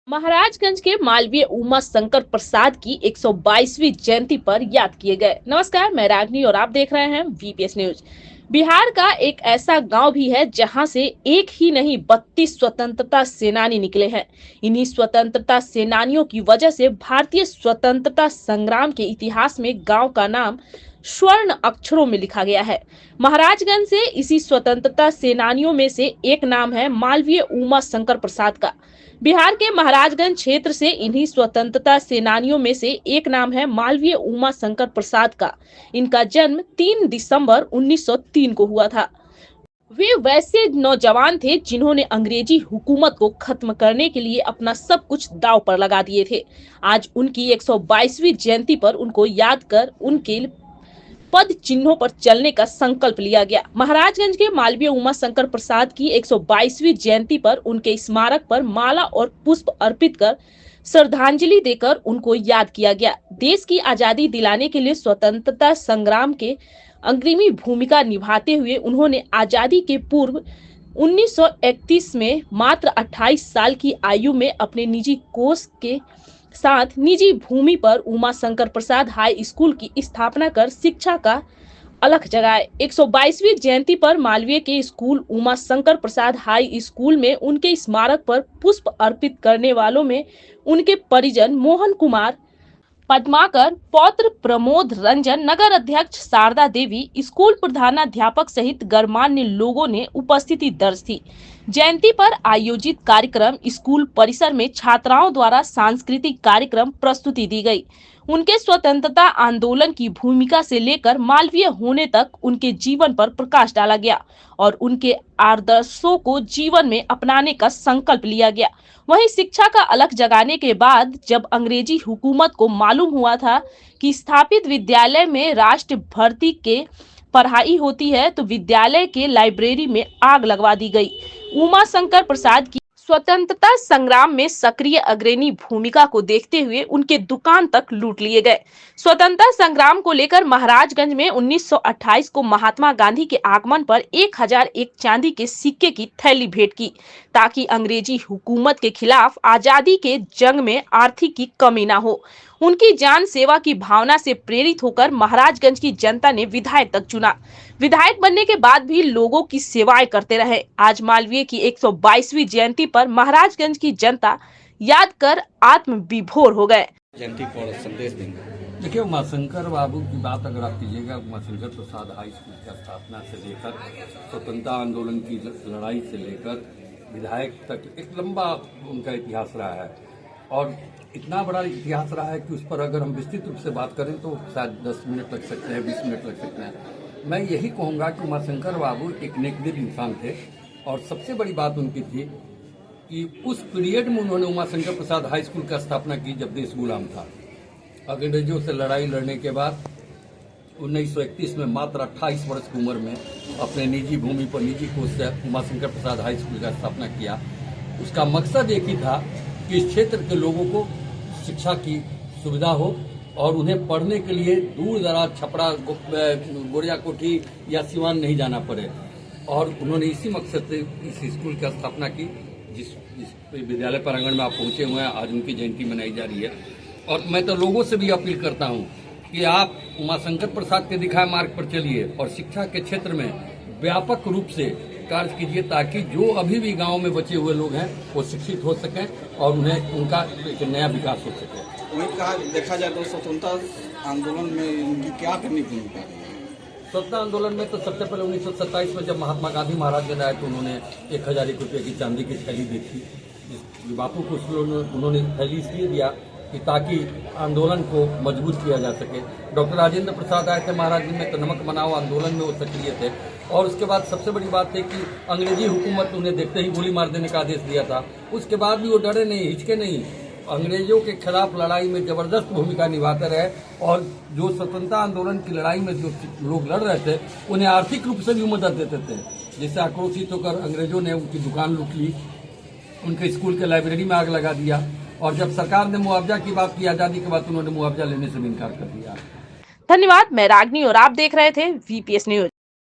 महाराजगंज के मालवीय उमा शंकर प्रसाद की 122वीं जयंती पर याद किए गए। नमस्कार, मैं रागनी और आप देख रहे हैं वीपीएस न्यूज। बिहार का एक ऐसा गांव भी है जहां से एक ही नहीं 32 स्वतंत्रता सेनानी निकले हैं। इन्हीं स्वतंत्रता सेनानियों की वजह से भारतीय स्वतंत्रता संग्राम के इतिहास में गांव का नाम स्वर्ण अक्षरों में लिखा गया है। महाराजगंज से इसी स्वतंत्रता सेनानियों में से एक नाम है मालवीय उमा शंकर प्रसाद का। बिहार के महाराजगंज क्षेत्र से इन्हीं स्वतंत्रता सेनानियों में से एक नाम है मालवीय उमा शंकर प्रसाद का। इनका जन्म 3 दिसंबर 1903 को हुआ था। वे वैसे नौजवान थे जिन्होंने अंग्रेजी हुकूमत को खत्म करने के लिए अपना सब कुछ दांव पर लगा दिए थे। आज उनकी 122वीं जयंती पर उनको याद कर उनके पद चिन्हों पर चलने का संकल्प लिया गया। महाराजगंज के मालवीय उमा शंकर प्रसाद की 122वीं जयंती पर उनके स्मारक पर माला और पुष्प अर्पित कर श्रद्धांजलि देकर उनको याद किया गया। देश की आजादी दिलाने के लिए स्वतंत्रता संग्राम के अग्रणी भूमिका निभाते हुए उन्होंने आजादी के पूर्व 1931 में मात्र 28 साल की आयु में अपने निजी कोष के साथ निजी भूमि पर उमा शंकर प्रसाद हाई स्कूल की स्थापना कर शिक्षा का अलख जगाए। 122वीं जयंती पर मालवीय के school Uma Shankar Prasad high school में उनके स्मारक पर पुष्प अर्पित करने वालों में उनके परिजन मोहन कुमार, पद्माकर, पौत्र प्रमोद रंजन, नगर अध्यक्ष शारदा देवी, स्कूल प्रधानाध्यापक सहित गणमान्य लोगों ने उपस्थिति दर्ज थी। जयंती पर आयोजित कार्यक्रम स्कूल परिसर में छात्राओं द्वारा सांस्कृतिक कार्यक्रम प्रस्तुति दी गई। उनके स्वतंत्रता आंदोलन की भूमिका से लेकर मालवीय होने तक उनके जीवन पर प्रकाश डाला गया और उनके आदर्शों को जीवन में अपनाने का संकल्प लिया गया। वहीं शिक्षा का अलख जगाने के बाद जब अंग्रेजी हुकूमत को मालूम हुआ था कि स्थापित विद्यालय में राष्ट्र भर्ती के पढ़ाई होती है तो विद्यालय के लाइब्रेरी में आग लगवा दी गई। उमा शंकर प्रसाद की स्वतंत्रता संग्राम में सक्रिय अग्रणी भूमिका को देखते हुए उनके दुकान तक लूट लिए गए। स्वतंत्रता संग्राम को लेकर महाराजगंज में 1928 को महात्मा गांधी के आगमन पर 1001 चांदी के सिक्के की थैली भेंट की ताकि अंग्रेजी हुकूमत के खिलाफ आजादी के जंग में आर्थिक की कमी न हो। उनकी जान सेवा की भावना से प्रेरित होकर महाराजगंज की जनता ने विधायक तक चुना। विधायक बनने के बाद भी लोगों की सेवाएं करते रहे। आज मालवीय की 122वीं जयंती पर महाराजगंज की जनता याद कर आत्म विभोर हो गए। जयंती पर संदेश देंगे। देखिए, उमाशंकर बाबू की बात अगर आप कीजिएगा, उमाशंकर प्रसाद हाई स्कूल की स्थापना से लेकर स्वतंत्रता आंदोलन की लड़ाई से लेकर विधायक तक एक लंबा उनका इतिहास रहा है और इतना बड़ा इतिहास रहा है कि उस पर अगर हम विस्तृत रूप से बात करें तो शायद 10 मिनट लग सकते हैं, 20 मिनट लग सकते हैं। मैं यही कहूँगा कि उमाशंकर बाबू एक नेकदिल इंसान थे और सबसे बड़ी बात उनकी थी कि उस पीरियड में उन्होंने उमाशंकर प्रसाद हाई स्कूल का स्थापना की जब देश गुलाम था। अंग्रेजों से लड़ाई लड़ने के बाद 1931 में मात्र 28 वर्ष की उम्र में अपने निजी भूमि पर निजी कोष से उमाशंकर प्रसाद हाई स्कूल का स्थापना किया। उसका मकसद एक ही था कि इस क्षेत्र के लोगों को शिक्षा की सुविधा हो और उन्हें पढ़ने के लिए दूर दराज छपरा, गोरिया कोठी या सिवान नहीं जाना पड़े। और उन्होंने इसी मकसद से इस स्कूल की स्थापना की जिस विद्यालय प्रांगण में आप पहुंचे हुए हैं। आज उनकी जयंती मनाई जा रही है और मैं तो लोगों से भी अपील करता हूं कि आप उमाशंकर प्रसाद के दिखाए मार्ग पर चलिए और शिक्षा के क्षेत्र में व्यापक रूप से कार्य कीजिए ताकि जो अभी भी गांव में बचे हुए लोग हैं वो शिक्षित हो सकें और उन्हें उनका एक नया विकास हो सके। वही कहा देखा जाए तो स्वतंत्रता आंदोलन में उनकी क्या करनी भूमिका है? स्वतंत्रता आंदोलन में तो सबसे पहले 1927 में जब महात्मा गांधी महाराज आए तो उन्होंने 1001 रुपये की चांदी की थैली दी थी। बापू को उन्होंने थैली इसलिए दिया कि ताकि आंदोलन को मजबूत किया जा सके। डॉक्टर राजेंद्र प्रसाद आए थे महाराज में तो नमक बनाओ आंदोलन में वो सक्रिय थे और उसके बाद सबसे बड़ी बात है कि अंग्रेजी हुकूमत उन्हें देखते ही गोली मार देने का आदेश दिया था। उसके बाद भी वो डरे नहीं, हिचके नहीं, अंग्रेजों के खिलाफ लड़ाई में जबरदस्त भूमिका निभाते रहे और जो स्वतंत्रता आंदोलन की लड़ाई में जो लोग लड़ रहे थे उन्हें आर्थिक रूप से भी मदद देते थे। जिससे आक्रोशित होकर अंग्रेजों ने उनकी दुकान लूट ली, उनके स्कूल के लाइब्रेरी में आग लगा दिया और जब सरकार ने मुआवजा की बात की आजादी के बाद उन्होंने मुआवजा लेने से भी इनकार कर दिया। धन्यवाद। मैं रागनी और आप देख रहे थे वीपीएस न्यूज।